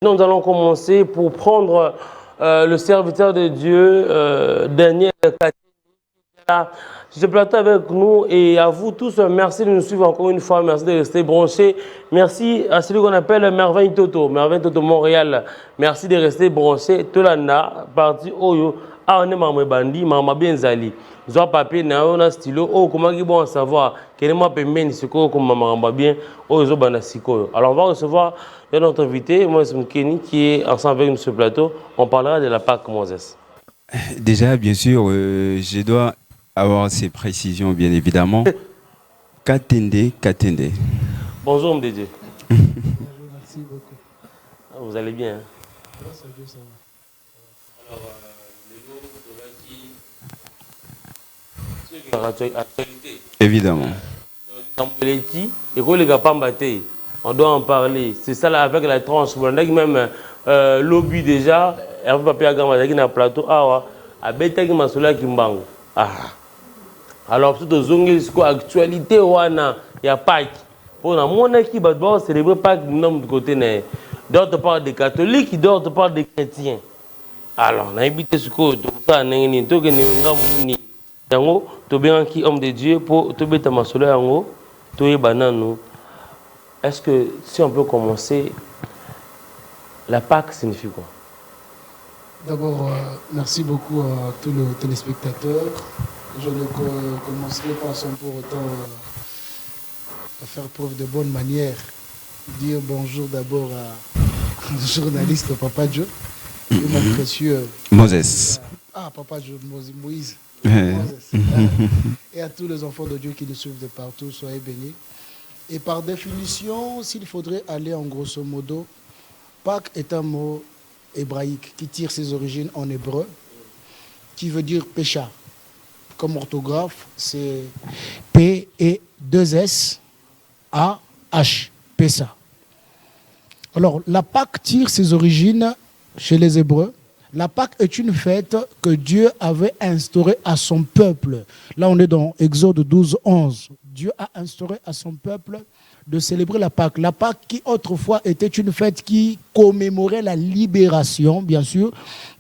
Nous allons commencer pour prendre le serviteur de Dieu, Daniel Katila, sur ce plateau avec nous, et à vous tous, merci de nous suivre encore une fois, merci de rester branchés, merci à celui qu'on appelle Merveille Toto Montréal, merci de rester branchés, Tolanda, parti Oyo, on est Mamé Bandi, Mama Benzali. Nous avons papier, nous avons un stylo, oh, comment ils vont savoir, quel est mon paiement, c'est quoi, comme Maman bien, oh, ils ont un siko. Alors on va recevoir notre invité, moi c'est Kenny, qui est ensemble avec nous sur ce plateau, on parlera de la Pâque Moses. Déjà, bien sûr, je dois avoir ces précisions, bien évidemment. Katende. Bonjour, Mdédié. Bonjour, merci beaucoup. Vous allez bien, hein? Grâce à Dieu, ça va. Alors, actualité. Évidemment. On doit en parler. C'est ça là avec la tranche. On a même lobby déjà. Hervé Papier a gagné dans le plateau. Ah, à Betaki Masoula Kimbango. Ah. Alors, tout le zongi, c'est quoi actualité? Il y a Pâques. Pour la monarchie, qui va célébrer Pâques de côté. D'autres parlent des catholiques, d'autres parlent des chrétiens. Alors, on a invité ce coup. Tout ça, Yango, tu bien qui homme de Dieu pour te mettre ma soleil en haut, tu es banane. Est-ce que si on peut commencer, la Pâque signifie quoi? D'abord, merci beaucoup à tous les téléspectateurs. Je ne commencerai pas sans pour autant à faire preuve de bonne manière. Dire bonjour d'abord à un journaliste, Papa Joe, et mon précieux Moses. Papa Joe, Moïse. Ouais. Et à tous les enfants de Dieu qui nous suivent de partout, soyez bénis. Et par définition, s'il faudrait aller en grosso modo, Pâques est un mot hébraïque qui tire ses origines en hébreu, qui veut dire pécha. Comme orthographe, c'est P-E-2-S-A-H, Pessa. Alors, la Pâque tire ses origines chez les Hébreux. La Pâque est une fête que Dieu avait instaurée à son peuple. Là, on est dans Exode 12, 11. Dieu a instauré à son peuple de célébrer la Pâque. La Pâque qui autrefois était une fête qui commémorait la libération, bien sûr,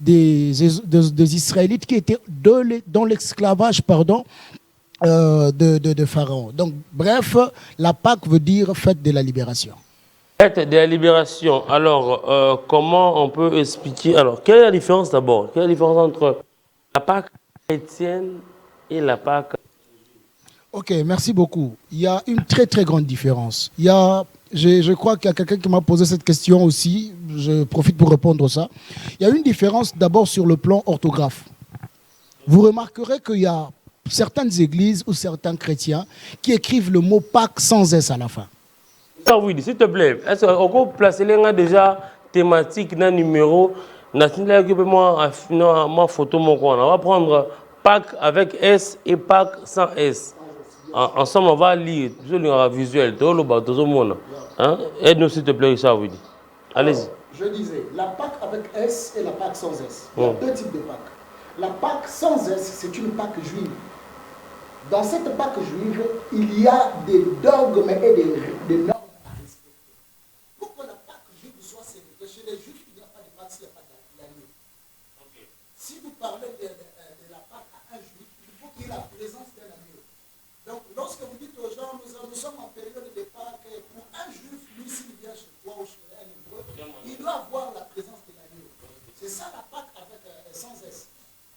des Israélites qui étaient dans l'esclavage, de Pharaon. Donc, bref, la Pâque veut dire fête de la libération. Fête de la libération. Alors, comment on peut expliquer? Alors, quelle est la différence d'abord? Quelle est la différence entre la Pâque chrétienne et la Pâque? Ok, merci beaucoup. Il y a une très très grande différence. Je crois qu'il y a quelqu'un qui m'a posé cette question aussi. Je profite pour répondre à ça. Il y a une différence d'abord sur le plan orthographe. Vous remarquerez qu'il y a certaines églises ou certains chrétiens qui écrivent le mot Pâques sans S à la fin. Oui, s'il te plaît, est-ce qu'on peut placer déjà thématique dans numéro? Moi photo mon coin. On va prendre Pâques avec S et Pâques sans S. Ensemble, on va lire. Je vais visuel. Aide-nous s'il te plaît, Richard. Allez-y. Je disais, la Pâque avec S et la Pâque sans S. Il y a deux types de Pâques. La Pâque sans S, c'est une Pâque juive. Dans cette Pâque juive, il y a des dogmes et des normes à respecter. Pour que la Pâque juive soit célébrée, chez les juifs, il n'y a pas de Pâque s'il n'y a pas d'agneau. Okay. Si vous parlez de la Pâque à un juif, il faut qu'il y ait la présence d'un agneau. Donc, lorsque vous dites aux gens, nous sommes en période de Pâques, pour un juif, lui, s'il vient chez toi ou chez un hébreu, il doit avoir la présence de l'agneau. C'est ça la Pâque avec sans S.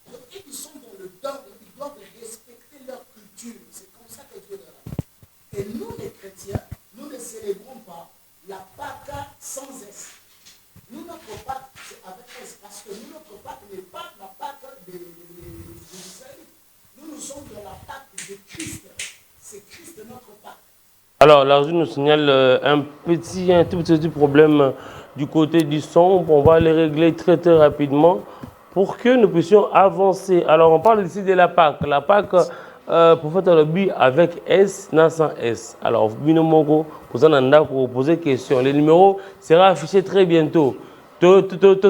Donc, ils sont dans le dogme, ils doivent respecter leur culture. C'est comme ça que Dieu leur a dit. Et nous, les chrétiens, nous ne célébrons pas la Pâque sans S. Nous, notre Pâque, c'est avec S. Parce que nous, notre Pâque n'est pas la Pâque des Israélites. Nous sommes dans la Pâque de Christ. C'est Christ notre Pâque. Alors, là, je nous signale un tout petit problème du côté du son. On va les régler très très rapidement pour que nous puissions avancer. Alors, on parle ici de la Pâque. La Pâque, pour faire le but avec S, non sans S. Alors, vous poser question. Le numéro sera affiché très bientôt. Tu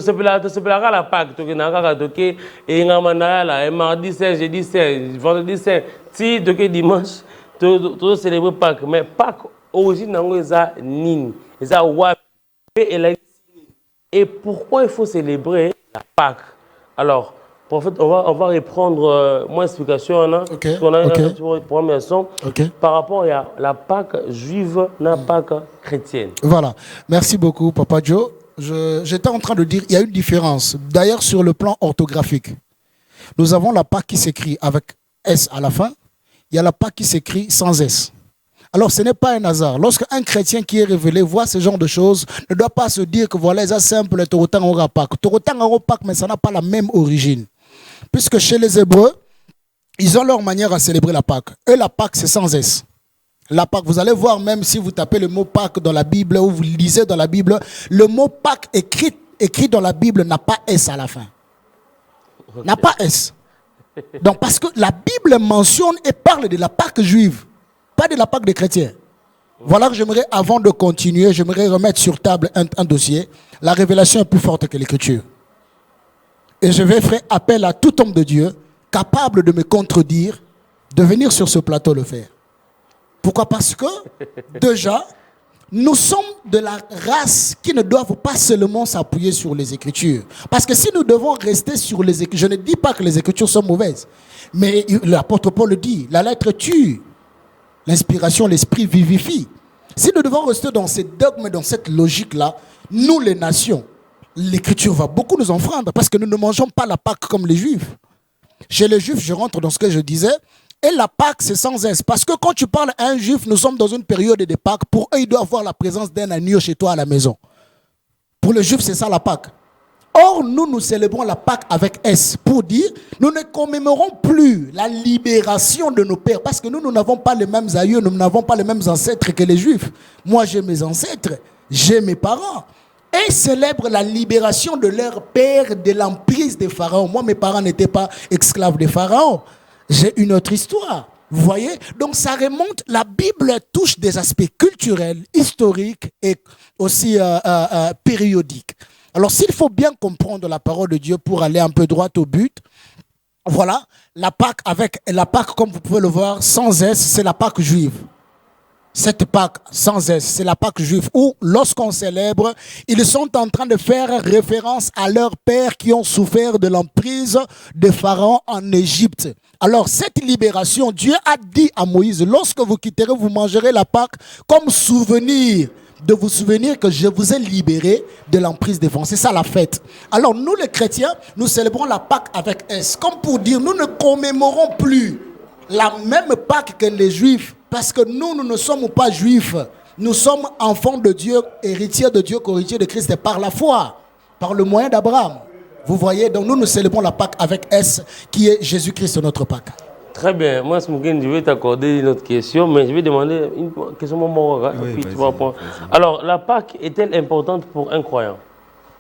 seras la Pâque, tu seras mardi 16, jeudi 16, vendredi 16, si tu dimanche, tu célébrer Pâques. Mais Pâques, origine, c'est nini. C'est wapi. Et pourquoi il faut célébrer la Pâque? Alors, prophète, on va reprendre mon explication. Ok, On a ok. une première leçon par rapport à la Pâque juive, la Pâque chrétienne. Voilà. Merci beaucoup, Papa Joe. J'étais en train de dire, il y a une différence. D'ailleurs, sur le plan orthographique, nous avons la Pâque qui s'écrit avec S à la fin. Il y a la Pâque qui s'écrit sans S. Alors, ce n'est pas un hasard. Lorsque un chrétien qui est révélé voit ce genre de choses, ne doit pas se dire que voilà, c'est simple, Torotan aura Pâque. Torotan aura Pâque, mais ça n'a pas la même origine. Puisque chez les Hébreux, ils ont leur manière à célébrer la Pâque. Eux, la Pâque, c'est sans S. La Pâque, vous allez voir, même si vous tapez le mot Pâque dans la Bible ou vous lisez dans la Bible, le mot Pâque écrit dans la Bible n'a pas S à la fin. N'a pas S. Donc, parce que la Bible mentionne et parle de la Pâque juive, pas de la Pâque des chrétiens. Voilà que j'aimerais, avant de continuer, j'aimerais remettre sur table un dossier. La révélation est plus forte que l'écriture. Et je vais faire appel à tout homme de Dieu capable de me contredire, de venir sur ce plateau le faire. Pourquoi? Parce que, déjà, nous sommes de la race qui ne doivent pas seulement s'appuyer sur les Écritures. Parce que si nous devons rester sur les Écritures, je ne dis pas que les Écritures sont mauvaises, mais l'apôtre Paul le dit, la lettre tue, l'inspiration, l'esprit vivifie. Si nous devons rester dans ces dogmes, dans cette logique-là, nous les nations, l'Écriture va beaucoup nous enfreindre parce que nous ne mangeons pas la Pâque comme les Juifs. Chez les Juifs, je rentre dans ce que je disais, et la Pâque, c'est sans S. Parce que quand tu parles à un Juif, nous sommes dans une période de Pâques. Pour eux, il doit avoir la présence d'un agneau chez toi à la maison. Pour le Juif, c'est ça la Pâque. Or, nous célébrons la Pâque avec S. Pour dire, nous ne commémorons plus la libération de nos pères. Parce que nous n'avons pas les mêmes aïeux, nous n'avons pas les mêmes ancêtres que les Juifs. Moi, j'ai mes ancêtres, j'ai mes parents. Et ils célèbrent la libération de leur père de l'emprise des pharaons. Moi, mes parents n'étaient pas esclaves des pharaons. J'ai une autre histoire. Vous voyez? Donc ça remonte, la Bible touche des aspects culturels, historiques et aussi périodiques. Alors s'il faut bien comprendre la parole de Dieu pour aller un peu droit au but, voilà, la Pâque, comme vous pouvez le voir, sans S, c'est la Pâque juive. Cette Pâque sans S, c'est la Pâque juive où, lorsqu'on célèbre, ils sont en train de faire référence à leurs pères qui ont souffert de l'emprise des pharaons en Égypte. Alors, cette libération, Dieu a dit à Moïse, lorsque vous quitterez, vous mangerez la Pâque comme souvenir, de vous souvenir que je vous ai libéré de l'emprise des pharaons. C'est ça la fête. Alors, nous les chrétiens, nous célébrons la Pâque avec S, comme pour dire, nous ne commémorons plus la même Pâque que les Juifs, parce que nous ne sommes pas juifs. Nous sommes enfants de Dieu, héritiers de Dieu, co-héritiers de Christ par la foi, par le moyen d'Abraham. Vous voyez, donc nous célébrons la Pâque avec S, qui est Jésus-Christ, notre Pâque. Très bien. Moi, je vais t'accorder une autre question, mais je vais demander une question puis tu vas répondre. Alors, la Pâque est-elle importante pour un croyant?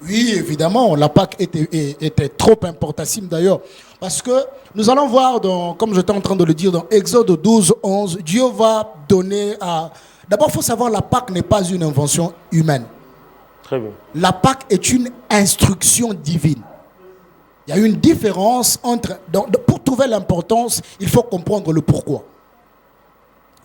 Oui, évidemment, la Pâque était trop importantissime d'ailleurs. Parce que nous allons voir, comme j'étais en train de le dire, dans Exode 12, 11, Dieu va donner à... D'abord, il faut savoir que la Pâque n'est pas une invention humaine. Très bien. La Pâque est une instruction divine. Il y a une différence entre... pour trouver l'importance, il faut comprendre le pourquoi.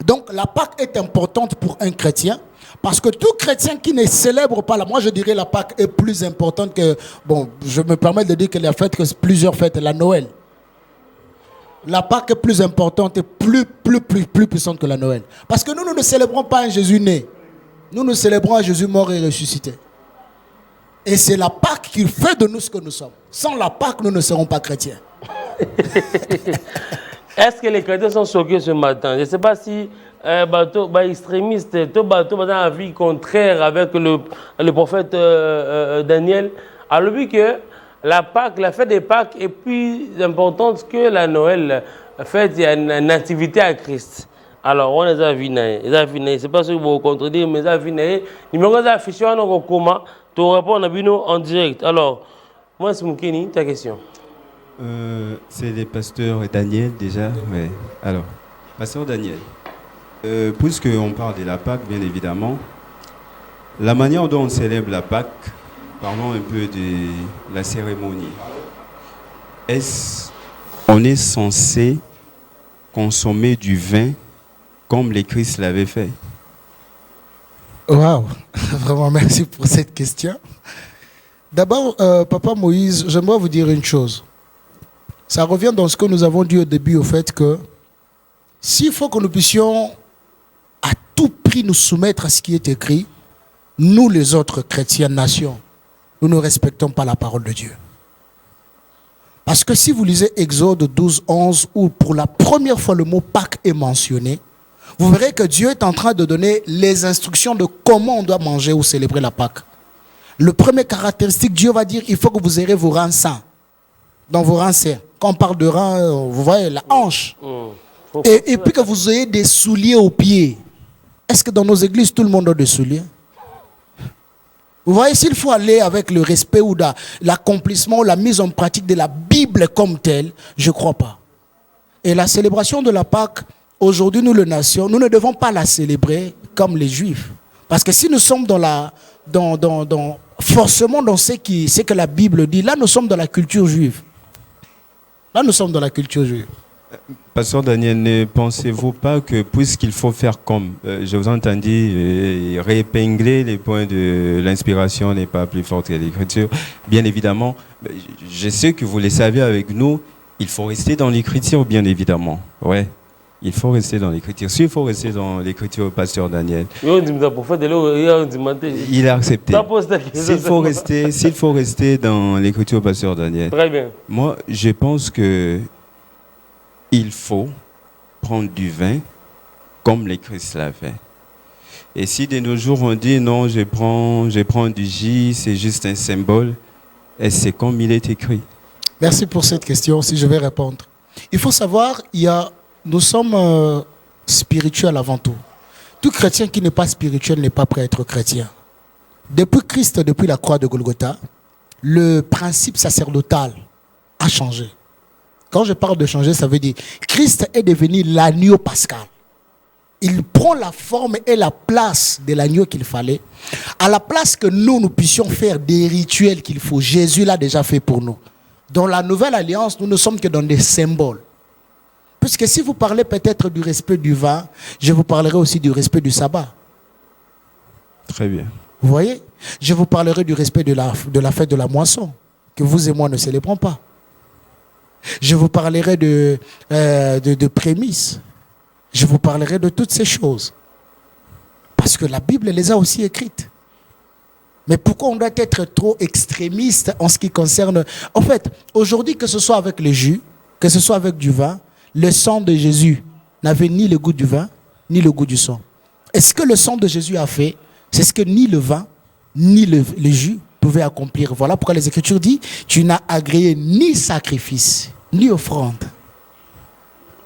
Donc, la Pâque est importante pour un chrétien. Parce que tout chrétien qui ne célèbre pas, moi je dirais la Pâque est plus importante que, bon, je me permets de dire qu'il y a plusieurs fêtes, la Noël. La Pâque est plus importante et plus puissante que la Noël. Parce que nous ne célébrons pas un Jésus né. Nous célébrons un Jésus mort et ressuscité. Et c'est la Pâque qui fait de nous ce que nous sommes. Sans la Pâque, nous ne serons pas chrétiens. Est-ce que les chrétiens sont choqués ce matin? Je ne sais pas si extrémiste, un avis contraire avec le prophète Daniel, a le but que la Pâque, la fête des Pâques est plus importante que la Noël. En fait, il y a une nativité à Christ. Alors, on les a vus, c'est pas ce que vous contredire, mais les a vus. Numéro d'affiché, on a comment tu réponds en direct. Alors, moi, c'est Moukini, ta question. C'est les pasteurs Daniel déjà. Ouais. Alors, pasteur Daniel, puisqu'on parle de la Pâque, bien évidemment, la manière dont on célèbre la Pâque, parlons un peu de la cérémonie. On est censé consommer du vin comme les Christ l'avaient fait? Waouh, vraiment merci pour cette question. D'abord, Papa Moïse, j'aimerais vous dire une chose. Ça revient dans ce que nous avons dit au début, au fait que s'il faut que nous puissions à tout prix nous soumettre à ce qui est écrit, nous les autres chrétiens nations, nous ne respectons pas la parole de Dieu. Parce que si vous lisez Exode 12, 11, où pour la première fois le mot Pâques est mentionné, vous verrez que Dieu est en train de donner les instructions de comment on doit manger ou célébrer la Pâques. Le premier caractéristique, Dieu va dire, il faut que vous ayez vos reins sains. Dans vos reins sains. Quand on parle de reins, vous voyez, la hanche. Et puis que vous ayez des souliers aux pieds. Est-ce que dans nos églises, tout le monde a des souliers? Vous voyez, s'il faut aller avec le respect ou l'accomplissement ou la mise en pratique de la Bible comme telle, je ne crois pas. Et la célébration de la Pâque, aujourd'hui, nous, les nations, nous ne devons pas la célébrer comme les Juifs. Parce que si nous sommes forcément dans ce que la Bible dit, là, nous sommes dans la culture juive. Là, nous sommes dans la culture juive. Pasteur Daniel, ne pensez-vous pas que puisqu'il faut faire comme, je vous ai entendu réépingler les points de l'inspiration n'est pas plus forte que l'écriture, bien évidemment, je sais que vous le savez avec nous, il faut rester dans l'écriture, bien évidemment. Ouais, il faut rester dans l'écriture. S'il faut rester dans l'écriture, Pasteur Daniel, il a accepté. S'il faut rester dans l'écriture, Pasteur Daniel, très bien. Moi, je pense que il faut prendre du vin comme les Christ l'a fait. Et si de nos jours on dit non, je prends du J, c'est juste un symbole, et c'est comme il est écrit. Merci pour cette question, si je vais répondre. Il faut savoir, nous sommes spirituels avant tout. Tout chrétien qui n'est pas spirituel n'est pas prêt à être chrétien. Depuis Christ, depuis la croix de Golgotha, le principe sacerdotal a changé. Quand je parle de changer, ça veut dire Christ est devenu l'agneau pascal. Il prend la forme et la place de l'agneau qu'il fallait. À la place que nous puissions faire des rituels qu'il faut, Jésus l'a déjà fait pour nous. Dans la nouvelle alliance, nous ne sommes que dans des symboles. Puisque si vous parlez peut-être du respect du vin, je vous parlerai aussi du respect du sabbat. Très bien. Vous voyez? Je vous parlerai du respect de la fête de la moisson, que vous et moi ne célébrons pas. Je vous parlerai de prémices. Je vous parlerai de toutes ces choses. Parce que la Bible les a aussi écrites. Mais pourquoi on doit être trop extrémiste en ce qui concerne... En fait, aujourd'hui, que ce soit avec le jus, que ce soit avec du vin, le sang de Jésus n'avait ni le goût du vin, ni le goût du sang. Et ce que le sang de Jésus a fait, c'est ce que ni le vin, ni le jus pouvaient accomplir. Voilà pourquoi les Écritures disent, tu n'as agréé ni sacrifice, ni offrande.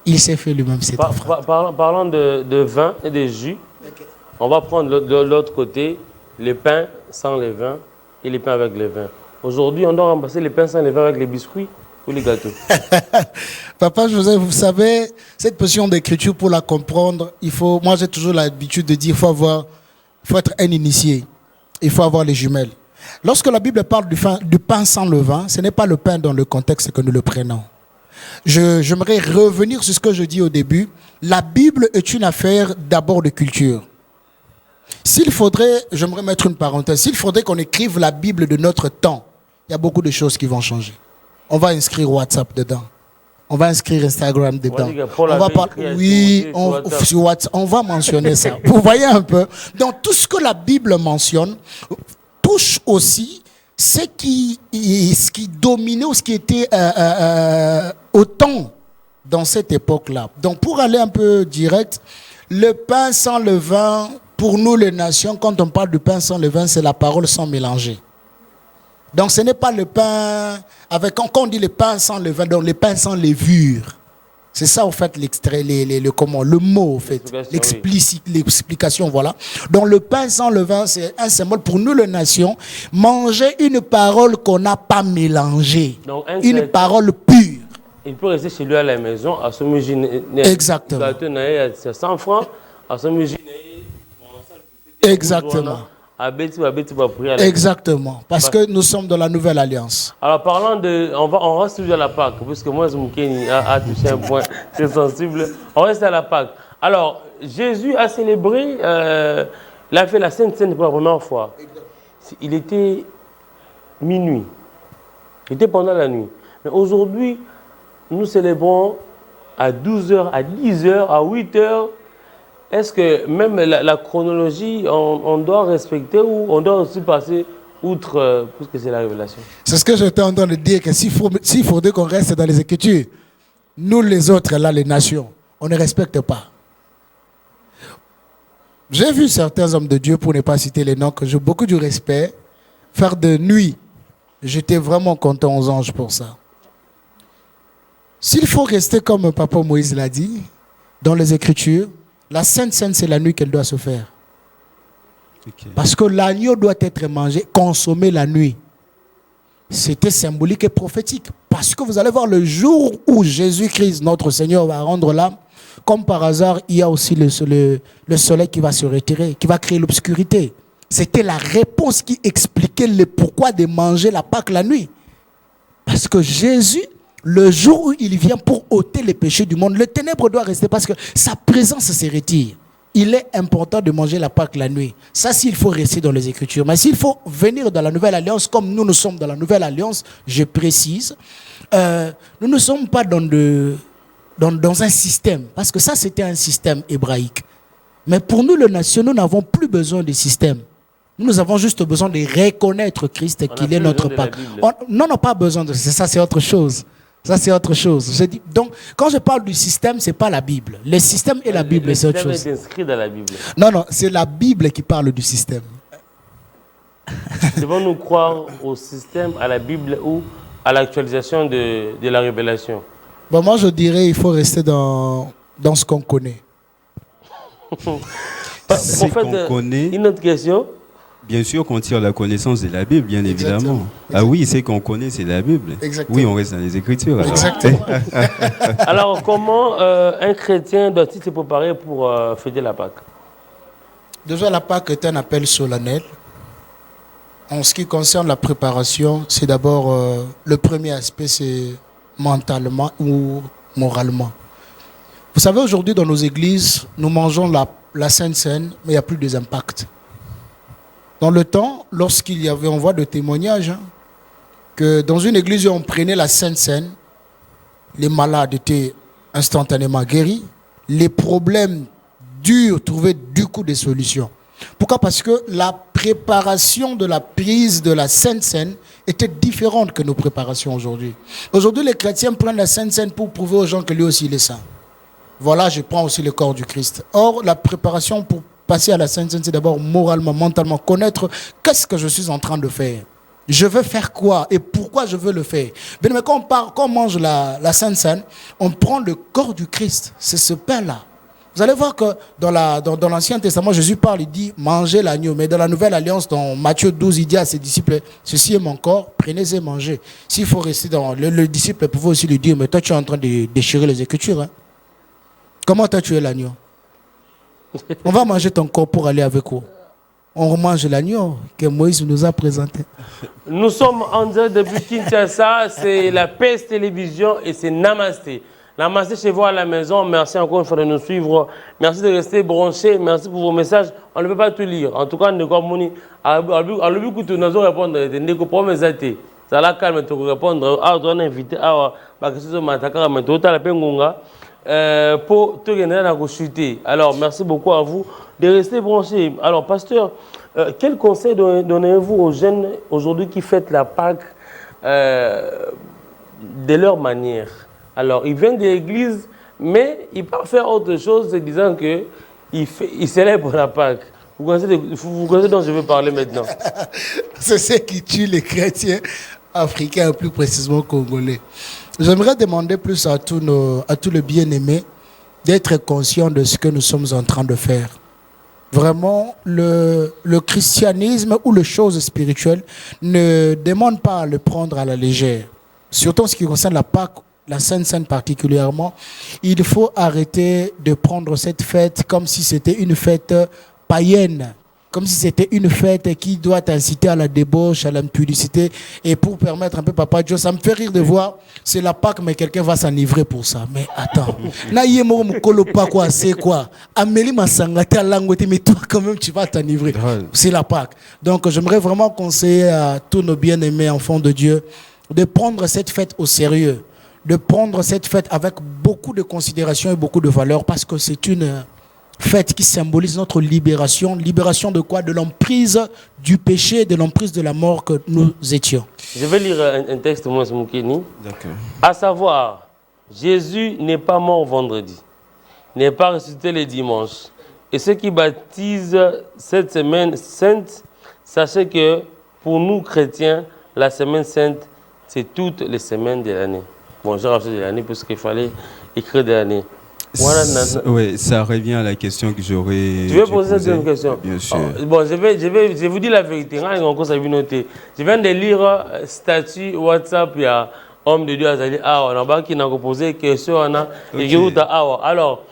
Il s'est fait lui-même cette offrande. Parlant de vin et de jus, okay. On va prendre de l'autre côté les pains sans les vins et les pains avec les vins. Aujourd'hui, on doit remplacer les pains sans les vins avec les biscuits ou les gâteaux. Papa Joseph, vous savez, cette position d'écriture, pour la comprendre, moi j'ai toujours l'habitude de dire qu'il faut être un initié. Il faut avoir les jumelles. Lorsque la Bible parle du pain sans levain, ce n'est pas le pain dans le contexte que nous le prenons. J'aimerais revenir sur ce que je dis au début. La Bible est une affaire d'abord de culture. J'aimerais mettre une parenthèse, s'il faudrait qu'on écrive la Bible de notre temps, il y a beaucoup de choses qui vont changer. On va inscrire WhatsApp dedans. On va inscrire Instagram dedans. On va parler, sur WhatsApp, on va mentionner ça. Vous voyez un peu. Donc tout ce que la Bible mentionne touche aussi ce qui dominait ou ce qui était autant dans cette époque-là. Donc pour aller un peu direct, le pain sans levain, pour nous les nations, quand on parle du pain sans levain, c'est la parole sans mélanger. Donc ce n'est pas le pain quand on dit le pain sans levain, donc le pain sans levure. C'est ça, en fait, le mot, en fait, l'explication, voilà. Donc le pain sans levain, c'est un symbole pour nous, les nations, manger une parole qu'on n'a pas mélangée, une parole pure. Il peut rester chez lui à la maison, à son exactement. C'est 100 francs, à son exactement. Exactement, parce que nous sommes dans la nouvelle alliance. Alors parlant on reste toujours à la Pâque, puisque moi Moukeni a touché un point très sensible. On reste à la Pâque. Alors Jésus a célébré, il a fait la Sainte Seine pour la première fois. Il était minuit. C'était pendant la nuit. Mais aujourd'hui, nous célébrons à 12h, à 10h, à 8h. Est-ce que même la chronologie, on doit respecter ou on doit aussi passer outre, puisque c'est la révélation? C'est ce que j'étais en train de dire, que s'il faudrait qu'on reste dans les Écritures, nous les autres, là, les nations, on ne respecte pas. J'ai vu certains hommes de Dieu, pour ne pas citer les noms, que j'ai beaucoup de respect, faire de nuit. J'étais vraiment content aux anges pour ça. S'il faut rester comme Papa Moïse l'a dit, dans les Écritures, la Sainte Seine, c'est la nuit qu'elle doit se faire. Ok. Parce que l'agneau doit être mangé, consommé la nuit. C'était symbolique et prophétique. Parce que vous allez voir le jour où Jésus-Christ, notre Seigneur, va rendre l'âme, comme par hasard, il y a aussi le soleil qui va se retirer, qui va créer l'obscurité. C'était la réponse qui expliquait le pourquoi de manger la Pâque la nuit. Parce que Jésus, le jour où il vient pour ôter les péchés du monde, le ténèbre doit rester parce que sa présence se retire. Il est important de manger la Pâque la nuit. Ça, s'il faut rester dans les Écritures. Mais s'il faut venir dans la Nouvelle Alliance, comme nous sommes dans la Nouvelle Alliance, je précise, nous ne sommes pas dans un système. Parce que ça, c'était un système hébraïque. Mais pour nous, les nations, nous n'avons plus besoin de système. Nous avons juste besoin de reconnaître Christ et qu'il est notre Pâque. Non, pas besoin de ça, c'est autre chose. Ça, c'est autre chose. Donc, quand je parle du système, ce n'est pas la Bible. Le système et la Bible, c'est autre chose. Le système est inscrit dans la Bible. Non, c'est la Bible qui parle du système. Devons-nous croire au système, à la Bible ou à l'actualisation de la révélation? Bon, moi, je dirais qu'il faut rester dans ce qu'on connaît. Ce qu'on connaît. Une autre question? Bien sûr qu'on tire la connaissance de la Bible, bien évidemment. Exactement. Ah oui, ce qu'on connaît, c'est la Bible. Exactement. Oui, on reste dans les Écritures. Alors. Exactement. Alors, comment un chrétien doit-il se préparer pour fêter la Pâque? Déjà, la Pâque est un appel solennel. En ce qui concerne la préparation, c'est d'abord le premier aspect, c'est mentalement ou moralement. Vous savez, aujourd'hui, dans nos églises, nous mangeons la Sainte Seine, mais il n'y a plus des impacts. Dans le temps, lorsqu'il y avait, on voit de témoignages, que dans une église où on prenait la Sainte Seine, les malades étaient instantanément guéris, les problèmes durs trouvaient du coup des solutions. Pourquoi? Parce que la préparation de la prise de la Sainte Seine était différente que nos préparations aujourd'hui. Aujourd'hui, les chrétiens prennent la Sainte Seine pour prouver aux gens que lui aussi il est saint. Voilà, je prends aussi le corps du Christ. Or, la préparation pour passer à la Sainte Seine, c'est d'abord moralement, mentalement, connaître qu'est-ce que je suis en train de faire. Je veux faire quoi et pourquoi je veux le faire. Bien, mais quand on mange la Sainte Seine, on prend le corps du Christ. C'est ce pain-là. Vous allez voir que dans l'Ancien Testament, Jésus parle, il dit mangez l'agneau. Mais dans la Nouvelle Alliance, dans Matthieu 12, il dit à ses disciples, ceci est mon corps, prenez et mangez. S'il faut rester dans le disciple, pouvait aussi lui dire, mais toi tu es en train de déchirer les Écritures. Hein? Comment tu as tué l'agneau? On va manger ton corps pour aller avec vous. On mange l'agneau que Moïse nous a présenté. Nous sommes en direct depuis Kinshasa, c'est la PS Télévision et c'est Namasté. Namasté chez vous à la maison, merci encore une fois de nous suivre. Merci de rester branchés, merci pour vos messages. On ne peut pas tout lire. En tout cas, nous avons répondre. Ça la calme, tu répondre. Ah, on a invité. Ah, pour tout gagner chuter. Alors, merci beaucoup à vous de rester branchés. Alors, pasteur, quel conseil donnez-vous aux jeunes aujourd'hui qui fêtent la Pâque de leur manière? Alors, ils viennent de l'église, mais ils peuvent faire autre chose en disant qu'ils célèbrent la Pâque. Vous connaissez dont je veux parler maintenant? C'est ce qui tue les chrétiens africains, plus précisément congolais. J'aimerais demander plus à tous les bien-aimés d'être conscients de ce que nous sommes en train de faire. Vraiment, le christianisme ou les choses spirituelles ne demandent pas à le prendre à la légère. Surtout en ce qui concerne la Pâque, la Sainte Seine particulièrement, il faut arrêter de prendre cette fête comme si c'était une fête païenne. comme si c'était une fête qui doit t'inciter à la débauche, à l'impudicité. Et pour permettre un peu Papa Joe, ça me fait rire de voir, c'est la Pâque, mais quelqu'un va s'enivrer pour ça. Mais attends, c'est quoi? Amélie Massangate à Langote, mais toi quand même tu vas t'enivrer. C'est la Pâque. Donc j'aimerais vraiment conseiller à tous nos bien-aimés enfants de Dieu de prendre cette fête au sérieux, de prendre cette fête avec beaucoup de considération et beaucoup de valeur, parce que c'est une fête qui symbolise notre libération. Libération de quoi? De l'emprise du péché, de l'emprise de la mort que nous étions. Je vais lire un texte, moi, Moukeni. D'accord. À savoir, Jésus n'est pas mort vendredi, n'est pas ressuscité le dimanche. Et ceux qui baptisent cette semaine sainte, sachez que pour nous chrétiens, la semaine sainte, c'est toutes les semaines de l'année. Bon, j'ai rajouté de l'année parce qu'il fallait écrire de l'année. Voilà, oui, ça revient à la question que j'aurais. Tu veux poser cette question? Bien sûr. Bon, je vous dis la vérité. Je viens de lire statut WhatsApp, il y a homme de Dieu Azali. On a qui n'a posé question. Alors,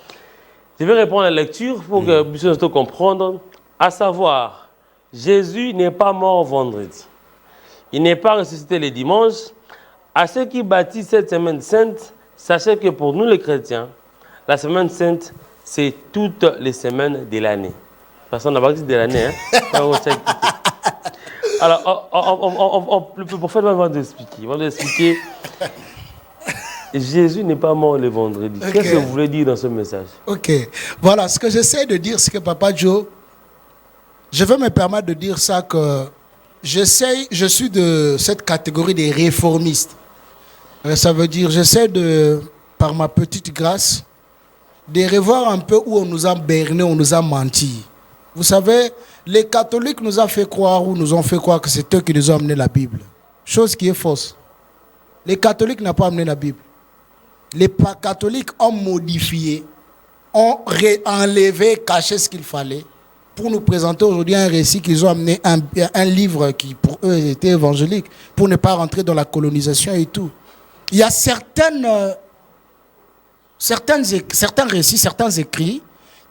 je vais répondre à la lecture pour que vous puissiez comprendre. À savoir, Jésus n'est pas mort vendredi. Il n'est pas ressuscité le dimanche. À ceux qui bâtissent cette semaine sainte, sachez que pour nous les chrétiens, la semaine sainte, c'est toutes les semaines de l'année. Personne n'a pas dit de l'année. Hein? Alors, le prophète va nous expliquer. Jésus n'est pas mort le vendredi. Okay. Qu'est-ce que vous voulez dire dans ce message? Ok. Voilà, ce que j'essaie de dire, c'est que Papa Joe, je vais me permettre de dire ça que je suis de cette catégorie des réformistes. Ça veut dire, j'essaie de, par ma petite grâce, de revoir un peu où on nous a berné, on nous a menti. Vous savez, les catholiques nous ont fait croire ou nous ont fait croire que c'est eux qui nous ont amené la Bible. Chose qui est fausse. Les catholiques n'ont pas amené la Bible. Les catholiques ont modifié, ont enlevé, caché ce qu'il fallait pour nous présenter aujourd'hui un récit qu'ils ont amené, un livre qui pour eux était évangélique, pour ne pas rentrer dans la colonisation et tout. Il y a certains récits, certains écrits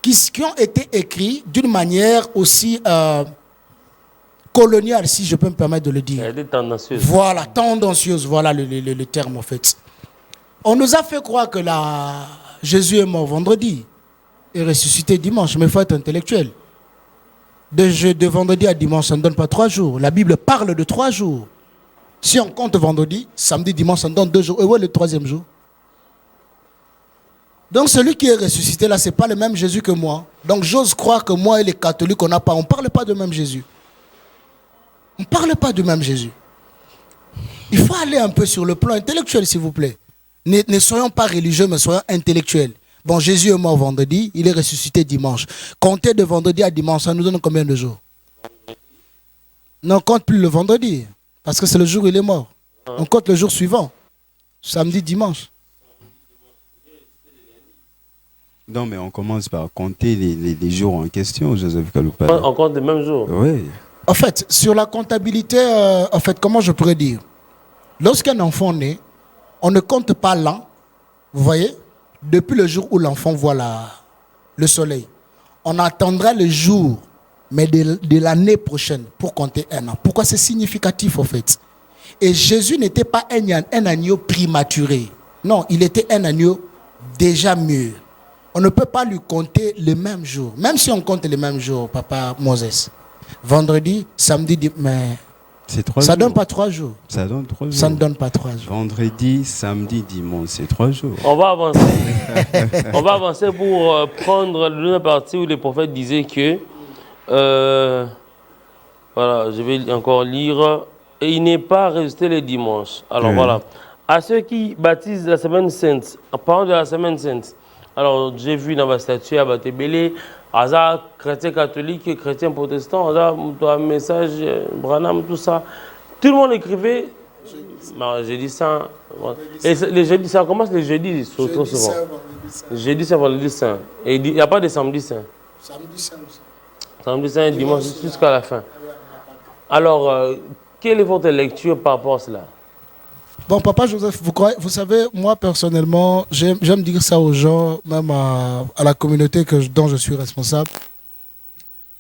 qui ont été écrits d'une manière aussi coloniale, si je peux me permettre de le dire. Elle est tendancieuse. Voilà, tendancieuse, voilà le terme en fait. On nous a fait croire que Jésus est mort vendredi et ressuscité dimanche, mais il faut être intellectuel. De vendredi à dimanche, ça ne donne pas 3 jours. La Bible parle de 3 jours. Si on compte vendredi, samedi, dimanche, ça nous donne 2 jours. Et où est le 3e jour? Donc celui qui est ressuscité là, ce n'est pas le même Jésus que moi. Donc j'ose croire que moi et les catholiques, on ne parle pas de même Jésus. On ne parle pas du même Jésus. Il faut aller un peu sur le plan intellectuel, s'il vous plaît. Ne soyons pas religieux, mais soyons intellectuels. Bon, Jésus est mort vendredi, il est ressuscité dimanche. Compter de vendredi à dimanche, ça nous donne combien de jours? Non, compte plus le vendredi, parce que c'est le jour où il est mort. On compte le jour suivant, samedi, dimanche. Non, mais on commence par compter les jours en question, Joseph Kaloupa. On compte les mêmes jours? Oui. En fait, sur la comptabilité, comment je pourrais dire? Lorsqu'un enfant naît, on ne compte pas l'an, vous voyez, depuis le jour où l'enfant voit le soleil. On attendra le jour, mais de l'année prochaine, pour compter un an. Pourquoi c'est significatif, en fait? Et Jésus n'était pas un agneau prématuré. Non, il était un agneau déjà mûr. On ne peut pas lui compter le même jour. Même si on compte le même jour, Papa Moses. Vendredi, samedi, mais ça ne donne pas 3 jours. Ça donne 3 jours. Ça ne donne pas 3 jours. Vendredi, samedi, dimanche, c'est 3 jours. On va avancer. On va avancer pour prendre l'une partie où les prophètes disaient que, voilà, je vais encore lire, et il n'est pas ressuscité le dimanche. Alors voilà, à ceux qui baptisent la semaine sainte, en parlant de la semaine sainte, alors j'ai vu dans ma statue à Batebele, Aza, chrétien catholique, chrétien protestant, Aza, un message, Branham, tout ça. Tout le monde écrivait. Jeudi saint. Et les jeudis, ça commence les jeudis, surtout souvent. Jeudi saint, vendredi saint. Et il n'y a pas de samedi saint. Samedi saint aussi. Samedi saint, dimanche jusqu'à la fin. Alors, quelle est votre lecture par rapport à cela? Bon, Papa Joseph, vous savez, moi personnellement, j'aime dire ça aux gens, même à la communauté dont je suis responsable.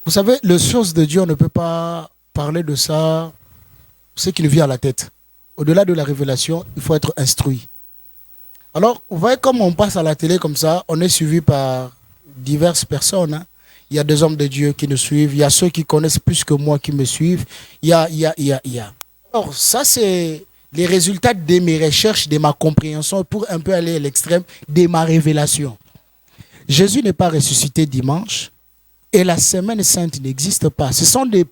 Vous savez, les choses de Dieu, on ne peut pas parler de ça, ce qui nous vient à la tête. Au-delà de la révélation, il faut être instruit. Alors, vous voyez, comme on passe à la télé comme ça, on est suivi par diverses personnes. Hein. Il y a des hommes de Dieu qui nous suivent. Il y a ceux qui connaissent plus que moi qui me suivent. Il y a. Alors, ça, c'est les résultats de mes recherches, de ma compréhension, pour un peu aller à l'extrême, de ma révélation. Jésus n'est pas ressuscité dimanche et la semaine sainte n'existe pas. Ce sont des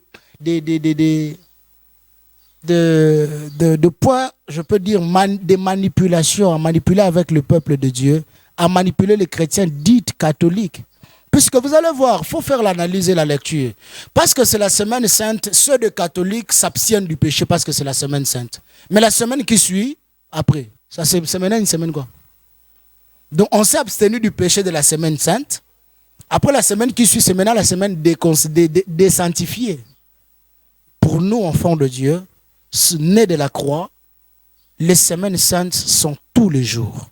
points, je peux dire, des manipulations, à manipuler avec le peuple de Dieu, à manipuler les chrétiens dits catholiques. Puisque vous allez voir, il faut faire l'analyse et la lecture. Parce que c'est la semaine sainte, ceux de catholiques s'abstiennent du péché parce que c'est la semaine sainte. Mais la semaine qui suit, après, ça c'est une semaine quoi? Donc on s'est abstenu du péché de la semaine sainte. Après la semaine qui suit, c'est maintenant la semaine désanctifiée. Pour nous, enfants de Dieu, nés de la croix, les semaines saintes sont tous les jours.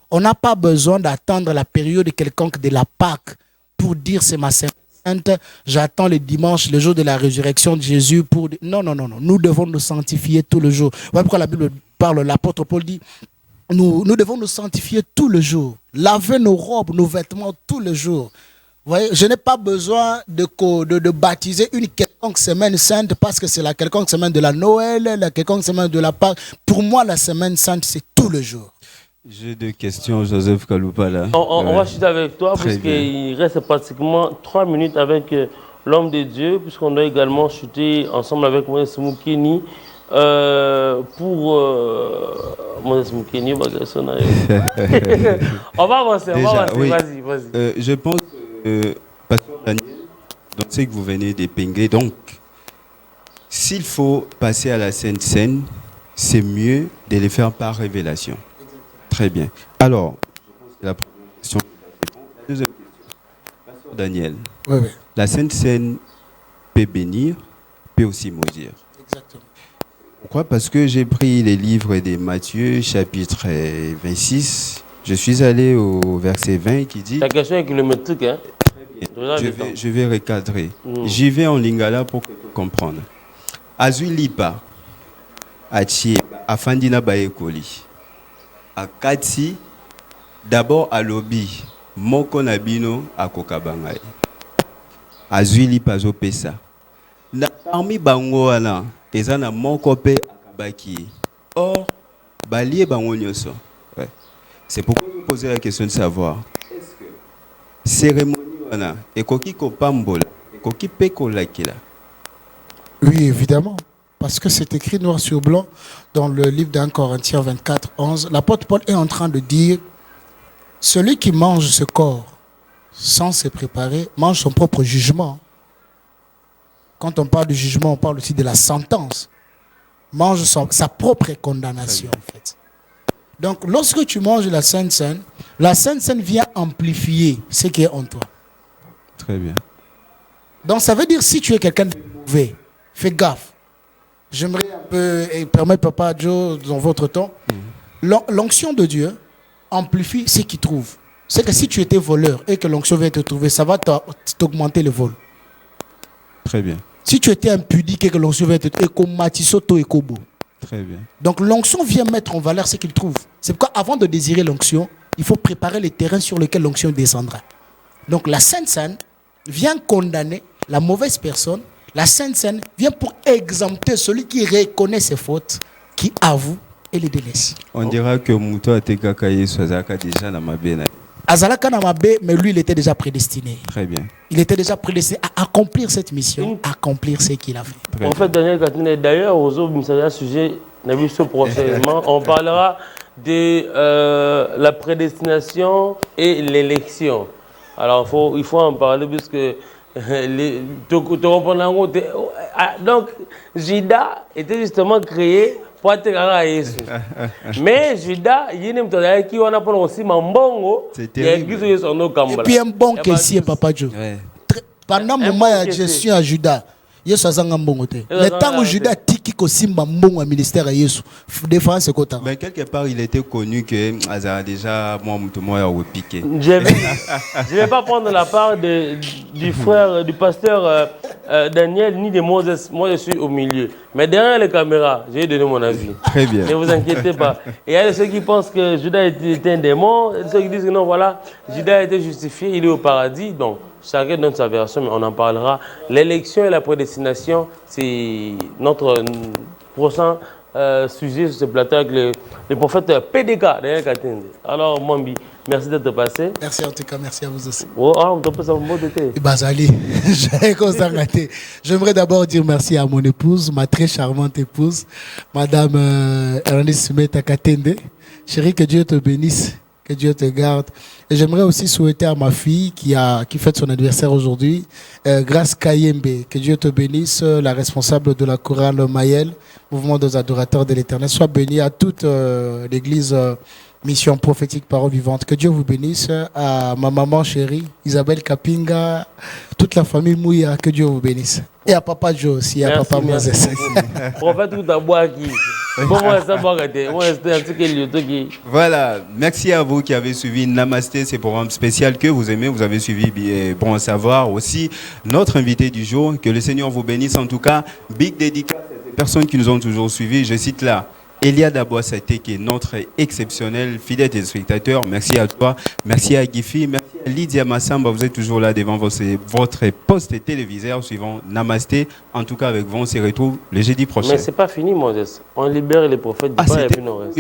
On n'a pas besoin d'attendre la période quelconque de la Pâque pour dire c'est ma semaine sainte, j'attends le dimanche, le jour de la résurrection de Jésus pour... Non. Nous devons nous sanctifier tout le jour. Voilà pourquoi la Bible parle, l'apôtre Paul dit, nous devons nous sanctifier tout le jour. Laver nos robes, nos vêtements tout le jour. Vous voyez, je n'ai pas besoin de baptiser une quelconque semaine sainte parce que c'est la quelconque semaine de la Noël, la quelconque semaine de la Pâque. Pour moi, la semaine sainte, c'est tout le jour. J'ai deux questions, Joseph Kaloupa là. On va chuter avec toi, puisqu'il reste pratiquement 3 minutes avec l'homme de Dieu, puisqu'on doit également chuter ensemble avec Moses Moukeni pour Moses Moukeni. On va avancer, oui. Vas-y. Je pense que, Pasteur Daniel, donc ce que vous venez d'épingler, donc, s'il faut passer à la Sainte Seine, c'est mieux de le faire par révélation. Très bien. Alors, je pense que la première question est la deuxième question. Pasteur Daniel, oui. La Sainte Seine peut bénir, peut aussi maudire. Exactement. Pourquoi? Parce que j'ai pris les livres de Matthieu, chapitre 26. Je suis allé au verset 20 qui dit... Ta question est kilométrique, hein? Très bien. Je vais recadrer. J'y vais en lingala pour comprendre. Azui lipa, achie, afandina baekoli. Akati, d'abord à lobby, moko nabino akokabangai. Azui lipa zo pesa. Na parmi bango wana, ezana moko pe akabaki. Or, balie bango nyoso. Ouais. C'est pourquoi je me posais la question de savoir, est-ce que cérémonie wana, ekoki kopambola, ekoki peko lakila? Oui, évidemment. Parce que c'est écrit noir sur blanc dans le livre d'1 Corinthiens 24, 11. L'apôtre Paul est en train de dire, celui qui mange ce corps sans se préparer, mange son propre jugement. Quand on parle de jugement, on parle aussi de la sentence. Mange sa propre condamnation, en fait. Donc, lorsque tu manges la Sainte Seine vient amplifier ce qui est en toi. Très bien. Donc, ça veut dire, si tu es quelqu'un de mauvais, fais gaffe. J'aimerais un peu permettre, Papa Joe, dans votre temps, l'onction de Dieu amplifie ce qu'il trouve. C'est que si tu étais voleur et que l'onction vient te trouver, ça va t'augmenter le vol. Très bien. Si tu étais impudique et que l'onction vient te trouver, très bien. Donc l'onction vient mettre en valeur ce qu'il trouve. C'est pourquoi avant de désirer l'onction, il faut préparer le terrain sur lequel l'onction descendra. Donc la Sainte Seine vient condamner la mauvaise personne. La Sainte Seine vient pour exempter celui qui reconnaît ses fautes, qui avoue et les délaisse. On dira que Mouto a été kakaye Swazaka déjà dans ma benne. Azalaka Namabe, mais lui, il était déjà prédestiné. Très bien. Il était déjà prédestiné à accomplir cette mission, à accomplir ce qu'il a fait. En fait, Daniel Katine, d'ailleurs, aux autres sujet, prochainement, on parlera de la prédestination et l'élection. Alors, il faut en parler puisque donc, Judas était justement créé pour être à Jésus. Mais Judas, il y a qui on apprend aussi Mambongo. C'est terrible. Et puis un bon caissier, Papa Joe. Ouais. Pendant le moment, je suis à Judas. Yesu azanga mbongo te. Yesu Mais azanga tant que Judas tiki ko simba mbongo à ministère à Yesu, défense c'est quoi? Mais quelque part, il était connu que Azar déjà moi a piqué. Je vais pas prendre la part du frère, du pasteur Daniel ni de Moses. Moi, je suis au milieu. Mais derrière les caméras, j'ai donné mon avis. Très bien. Ne vous inquiétez pas. Et il y a ceux qui pensent que Judas était un démon, et ceux qui disent que non, voilà, Judas a été justifié, il est au paradis. Donc, chacun donne sa version, mais on en parlera. L'élection et la prédestination, c'est notre prochain sujet sur ce plateau avec le prophète PDK, Daniel Katende. Alors, Mwambi, merci d'être passé. Merci en tout cas, merci à vous aussi. Oh, on peut pas savoir d'été. Bazali, j'aimerais d'abord dire merci à mon épouse, ma très charmante épouse, Madame Ernest Sumeta Katende. Chérie, que Dieu te bénisse, que Dieu te garde. Et j'aimerais aussi souhaiter à ma fille qui fête son anniversaire aujourd'hui, Grâce Kayembe, que Dieu te bénisse, la responsable de la chorale Mayel, mouvement des adorateurs de l'Éternel. Sois béni à toute l'église Mission prophétique, parole vivante. Que Dieu vous bénisse. À ma maman chérie, Isabelle Kapinga, toute la famille Mouya, que Dieu vous bénisse. Et à Papa Joe aussi, à Papa Moses. Prophète tout à boire qui. Voilà, merci à vous qui avez suivi Namasté, ce programme spécial que vous aimez, vous avez suivi Bon à savoir aussi notre invité du jour, que le Seigneur vous bénisse en tout cas, big dédicace à ces personnes qui nous ont toujours suivis, je cite là, Eliade Aboissate qui est notre exceptionnel fidèle téléspectateur, merci à toi, merci à Gifi, merci à Lydia Massamba, vous êtes toujours là devant votre poste téléviseur suivant Namasté, en tout cas avec vous on se retrouve le jeudi prochain. Mais c'est pas fini Moses, on libère les prophètes du et puis nous reste.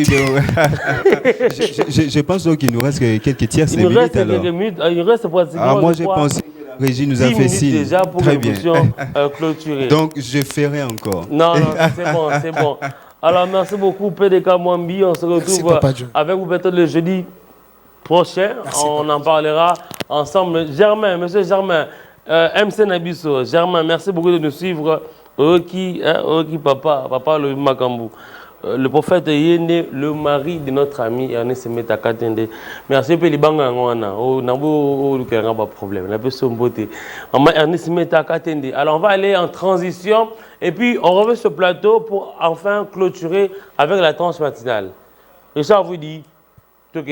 Je pense donc qu'il nous reste quelques tiers, il nous reste quelques minutes, il reste pratiquement moi j'ai pensé que la régie nous a fait signe. Déjà pour très bien. Clôturer. Donc je ferai encore. Non, c'est bon. Alors, merci beaucoup, PDK Mwambi. On se retrouve avec vous peut-être le jeudi prochain. Merci, on en parlera ensemble. Germain, monsieur Germain, MC Nabiso, Germain, merci beaucoup de nous suivre. Oki papa le Makambu. Le prophète Yéné, le mari de notre ami Ernest Sumeta Katende. Merci pour les bangs. On a pas problème. La personne beauté. Ernest Sumeta Katende. Alors on va aller en transition et puis on revient sur le plateau pour enfin clôturer avec la tranche matinale. Et ça vous dit, ok.